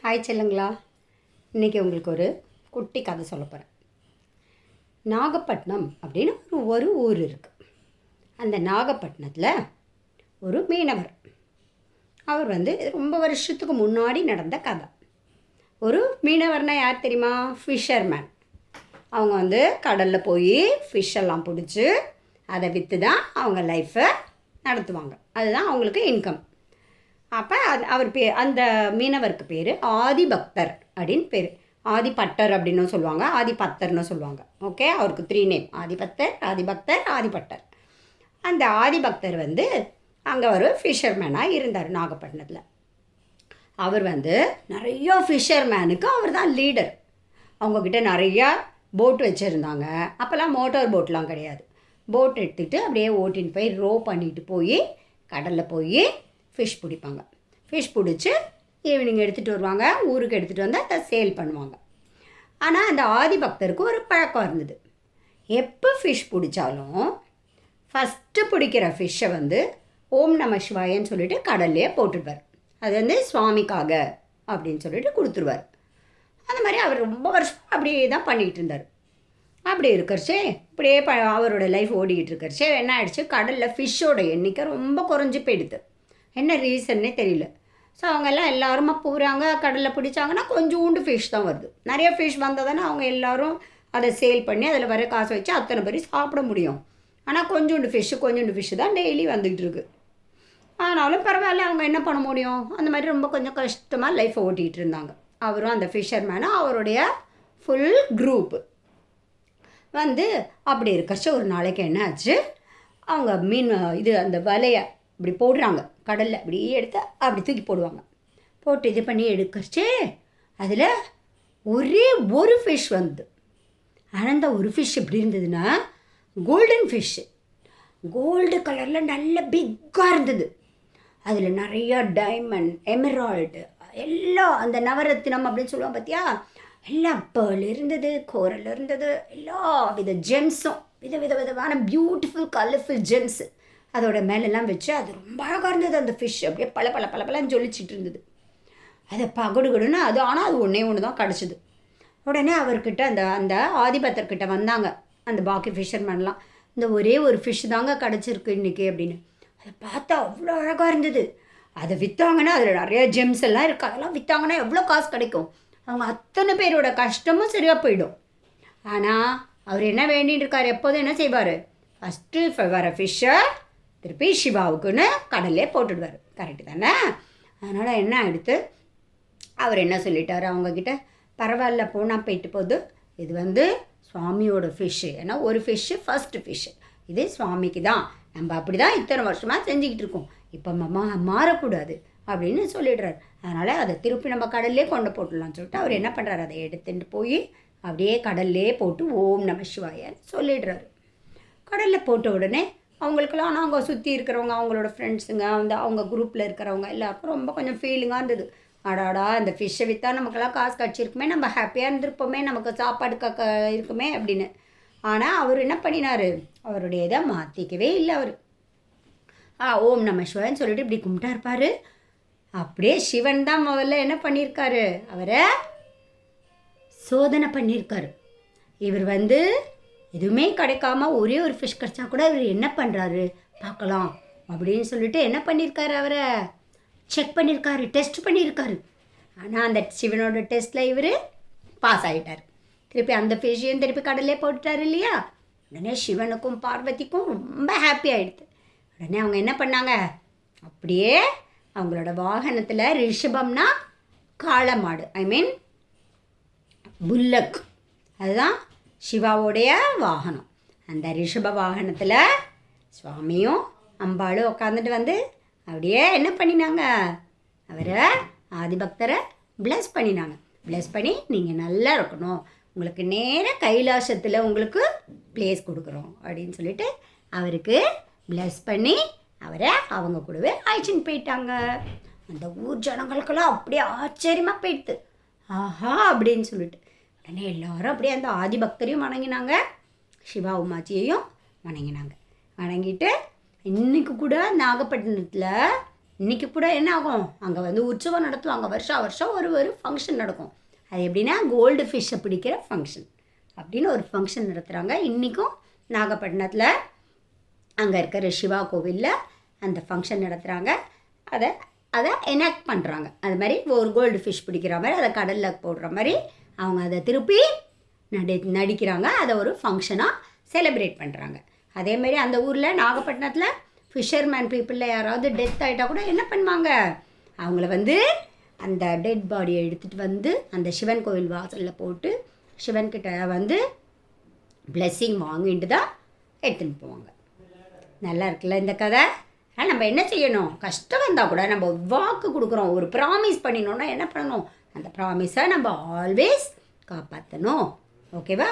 Hi செல்லுங்களா. இன்றைக்கி உங்களுக்கு ஒரு குட்டி கதை சொல்ல போகிறேன். நாகப்பட்டினம் அப்படின்னு ஒரு ஊர் இருக்குது. அந்த நாகப்பட்டினத்தில் ஒரு மீனவர். அவர் ரொம்ப வருஷத்துக்கு முன்னாடி நடந்த கதை. ஒரு மீனவர்னால் யார் தெரியுமா? ஃபிஷர்மேன். அவங்க கடலில் போய் ஃபிஷ்ஷெல்லாம் பிடிச்சி அதை விற்று தான் அவங்க லைஃப்பை நடத்துவாங்க. அதுதான் அவங்களுக்கு இன்கம். அப்போ அவர் அந்த மீனவருக்கு பேர் ஆதிபக்தர் அப்படின்னு பேர். ஆதிபட்டர் அப்படின்னு சொல்லுவாங்க, ஆதிபத்தர்னு சொல்லுவாங்க. ஓகே, அவருக்கு 3 நேம்: ஆதிபத்தர், ஆதிபக்தர், ஆதிபட்டர். அந்த ஆதிபக்தர் அங்கே ஒரு ஃபிஷர்மேனாக இருந்தார் நாகப்பட்டினத்தில். அவர் நிறைய ஃபிஷர்மேனுக்கு அவர் தான் லீடர். அவங்கக்கிட்ட நிறையா போட் வச்சுருந்தாங்க. அப்போல்லாம் மோட்டார் போட்லாம் கிடையாது. போட் எடுத்துகிட்டு அப்படியே ஓட்டின்னு போய் ரோ பண்ணிட்டு போய் கடலில் போய் ஃபிஷ் பிடிப்பாங்க. ஃபிஷ் பிடிச்சி ஈவினிங் எடுத்துகிட்டு வருவாங்க. ஊருக்கு எடுத்துகிட்டு வந்து அதை சேல் பண்ணுவாங்க. ஆனால் அந்த ஆதிபக்தருக்கு ஒரு பழக்கம் இருந்தது. எப்போ ஃபிஷ் பிடிச்சாலும் ஃபஸ்ட்டு பிடிக்கிற ஃபிஷ்ஷை ஓம் நம சிவாயன்னு சொல்லிட்டு கடல்லையே போட்டுடுவார். அது சுவாமிக்காக அப்படின்னு சொல்லிட்டு கொடுத்துருவார். அந்த மாதிரி அவர் ரொம்ப வருஷம் அப்படியே தான் பண்ணிக்கிட்டு இருந்தார். அப்படி இருக்கிறச்சே இப்படியே அவரோட லைஃப் ஓடிக்கிட்டு இருக்கிறச்சே என்ன ஆகிடுச்சு, கடலில் ஃபிஷ்ஷோட எண்ணிக்கை ரொம்ப குறைஞ்சி போயிடுது. என்ன ரீசன்னே தெரியல. ஸோ அவங்கெல்லாம் எல்லோரும் போகிறாங்க, கடலில் பிடிச்சாங்கன்னா கொஞ்சோண்டு ஃபிஷ் தான் வருது. நிறைய ஃபிஷ் வந்ததானே அவங்க எல்லோரும் அதை சேல் பண்ணி அதில் வர காசை வச்சு அத்தனை பேர் சாப்பிட முடியும். ஆனால் கொஞ்சோண்டு ஃபிஷ்ஷு தான் டெய்லி வந்துக்கிட்டு இருக்கு. ஆனாலும் பரவாயில்ல, அவங்க என்ன பண்ண முடியும்? அந்த மாதிரி ரொம்ப கொஞ்சம் கஷ்டமாக லைஃப்பை ஓட்டிகிட்டு இருந்தாங்க. அவரும் அந்த ஃபிஷர்மேனும் அவருடைய ஃபுல் குரூப்பு அப்படி இருக்கிறச்ச ஒரு நாளைக்கு என்ன ஆச்சு, அவங்க மீன் அந்த வலையை இப்படி போடுறாங்க கடலில். அப்படியே எடுத்து அப்படி தூக்கி போடுவாங்க. போட்டு இது பண்ணி எடுக்கிறச்சே அதில் ஒரே ஒரு ஃபிஷ் ஆனால் அந்த ஒரு ஃபிஷ் எப்படி இருந்ததுன்னா கோல்டன் ஃபிஷ்ஷு. கோல்டு கலரில் நல்ல பிக்காக இருந்தது. அதில் நிறையா டைமண்ட், எமரால்டு, எல்லாம் அந்த நவரத்தினம் அப்படின்னு சொல்லுவாங்க பார்த்தியா, எல்லாம் பேர்ல் இருந்தது, கோரல் இருந்தது, எல்லா வித ஜெம்ஸும், விதவிதமான பியூட்டிஃபுல் கலர்ஃபுல் ஜெம்ஸு அதோட மேலெல்லாம் வச்சு அது ரொம்ப அழகாக இருந்தது. அந்த ஃபிஷ் அப்படியே பலன்னு ஜொலிச்சிட்டு இருந்தது. அதை பகடுகடுன்னு ஆனால் அது ஒன்று தான் கிடச்சிது. உடனே அவர்கிட்ட அந்த ஆதிபத்தர்கிட்ட வந்தாங்க அந்த பாக்கி ஃபிஷர்மேன்லாம். இந்த ஒரே ஒரு ஃபிஷ் தாங்க கிடச்சிருக்கு இன்றைக்கி அப்படின்னு. அதை பார்த்தா அவ்வளோ அழகாக இருந்தது. அதை விற்றாங்கன்னா அதில் நிறைய ஜெம்ஸ் எல்லாம் இருக்குது. அதெல்லாம் விற்றாங்கன்னா எவ்வளோ காசு கிடைக்கும். அவங்க அத்தனை பேரோட கஷ்டமும் சரியாக போயிடும். ஆனால் அவர் என்ன வேண்டின்னு இருக்கார், எப்போதும் என்ன செய்வார், ஃபஸ்ட்டு வர ஃபிஷ்ஷை திருப்பி சிவாவுக்குன்னு கடல்லே போட்டுடுவார். கரெக்டு தானே? அதனால் என்ன ஆகிடுத்து, அவர் என்ன சொல்லிட்டார் அவங்கக்கிட்ட, பரவாயில்ல போனால் போயிட்டு போகுது, இது சுவாமியோட ஃபிஷ்ஷு. ஏன்னா ஒரு ஃபிஷ்ஷு ஃபஸ்ட்டு ஃபிஷ்ஷு, இது சுவாமிக்கு தான், நம்ம அப்படி தான் இத்தனை வருஷமாக செஞ்சுக்கிட்டு இருக்கோம், இப்போ மாறக்கூடாது அப்படின்னு சொல்லிடுறாரு. அதனால் அதை திருப்பி நம்ம கடல்லே கொண்டு போட்டுடலான்னு சொல்லிட்டு அவர் என்ன பண்ணுறாரு, அதை எடுத்துகிட்டு போய் அப்படியே கடல்லே போட்டு ஓம் நம சிவாயன்னு சொல்லிடுறாரு. கடலில் போட்ட உடனே அவங்களுக்கெல்லாம் அவங்க சுற்றி இருக்கிறவங்க, அவங்களோட ஃப்ரெண்ட்ஸுங்க, அவங்க குரூப்பில் இருக்கிறவங்க எல்லாருக்கும் ரொம்ப கொஞ்சம் ஃபீலிங்காக இருந்தது. அடாடா, இந்த ஃபிஷ்ஷை விற்றா நமக்கெல்லாம் காசு கிடச்சிருக்குமே, நம்ம ஹாப்பியாக இருந்திருப்போமே, நமக்கு சாப்பாடு இருக்குமே அப்படின்னு. ஆனால் அவர் என்ன பண்ணினார், அவருடைய இதை மாற்றிக்கவே இல்லை. அவர் ஓம் நம சிவாயன்னு சொல்லிட்டு இப்படி கும்பிட்டா இருப்பார். அப்படியே சிவன் தான் முதல்ல என்ன பண்ணியிருக்காரு, அவரை சோதனை பண்ணியிருக்காரு. இவர் எதுவுமே கிடைக்காம ஒரே ஒரு ஃபிஷ் கிடச்சா கூட இவர் என்ன பண்ணுறாரு பார்க்கலாம் அப்படின்னு சொல்லிட்டு என்ன பண்ணியிருக்காரு, அவரை செக் பண்ணியிருக்காரு, டெஸ்ட் பண்ணியிருக்காரு. ஆனால் அந்த சிவனோட டெஸ்ட்டில் இவர் பாஸ் ஆகிட்டார். திருப்பி அந்த ஃபிஷ்ஷையும் திருப்பி கடல்லே போட்டுட்டார் இல்லையா. உடனே சிவனுக்கும் பார்வதிக்கும் ரொம்ப ஹாப்பி ஆகிடுது. உடனே அவங்க என்ன பண்ணாங்க, அப்படியே அவங்களோட வாகனத்தில், ரிஷபம்னா காளை மாடு, புல்லக், அதுதான் சிவாவோடைய வாகனம். அந்த ரிஷப வாகனத்தில் சுவாமியும் அம்பாளும் உட்காந்துட்டு அப்படியே என்ன பண்ணினாங்க, அவரை ஆதிபக்தரை ப்ளஸ் பண்ணினாங்க. ப்ளஸ் பண்ணி நீங்கள் நல்லா இருக்கணும், உங்களுக்கு நேராக கைலாசத்தில் உங்களுக்கு பிளேஸ் கொடுக்குறோம் அப்படின்னு சொல்லிட்டு அவருக்கு ப்ளஸ் பண்ணி அவரை அவங்க கூடவே அழைச்சின்னு போயிட்டாங்க. அந்த ஊர் ஜனங்களுக்கெல்லாம் அப்படியே ஆச்சரியமாக போயிடுது. ஆஹா அப்படின்னு சொல்லிட்டு உடனே எல்லாரும் அப்படியே அந்த ஆதிபக்தரையும் வணங்கினாங்க, சிவா உமாச்சியையும் வணங்கினாங்க. வணங்கிட்டு இன்றைக்கு கூட நாகப்பட்டினத்தில் இன்றைக்கி கூட என்ன ஆகும், அங்கே வந்து உற்சவம் நடத்துவாங்க, வருஷம் ஒரு ஃபங்க்ஷன் நடக்கும். அது எப்படின்னா கோல்டு ஃபிஷ்ஷை பிடிக்கிற ஃபங்க்ஷன் அப்படின்னு ஒரு ஃபங்க்ஷன் நடத்துகிறாங்க. இன்றைக்கும் நாகப்பட்டினத்தில் அங்கே இருக்கிற சிவா கோவிலில் அந்த ஃபங்க்ஷன் நடத்துகிறாங்க. அதை எனாக்ட் பண்ணுறாங்க. அது மாதிரி ஒரு கோல்டு ஃபிஷ் பிடிக்கிற மாதிரி அதை கடலில் போடுற மாதிரி அவங்க அதை திருப்பி நடிக்கிறாங்க. அதை ஒரு ஃபங்க்ஷனாக செலிப்ரேட் பண்ணுறாங்க. அதேமாரி அந்த ஊரில் நாகப்பட்டினத்தில் ஃபிஷர்மேன் பீப்புளில் யாராவது டெத் ஆகிட்டா கூட என்ன பண்ணுவாங்க, அவங்கள வந்து அந்த டெட் பாடியை எடுத்துகிட்டு வந்து அந்த சிவன் கோவில் வாசலில் போட்டு சிவன்கிட்ட வந்து பிளெஸ்ஸிங் வாங்கிட்டு தான் எடுத்துன்னு போவாங்க. நல்லா இருக்குல்ல இந்த கதை. ஆனால் நம்ம என்ன செய்யணும், கஷ்டம் வந்தால் கூட நம்ம வாக்கு கொடுக்குறோம், ஒரு ப்ராமிஸ் பண்ணினோன்னா என்ன பண்ணணும், அந்த ப்ராமிஸை நம்ம ஆல்வேஸ் காப்பாற்றணும். ஓகேவா?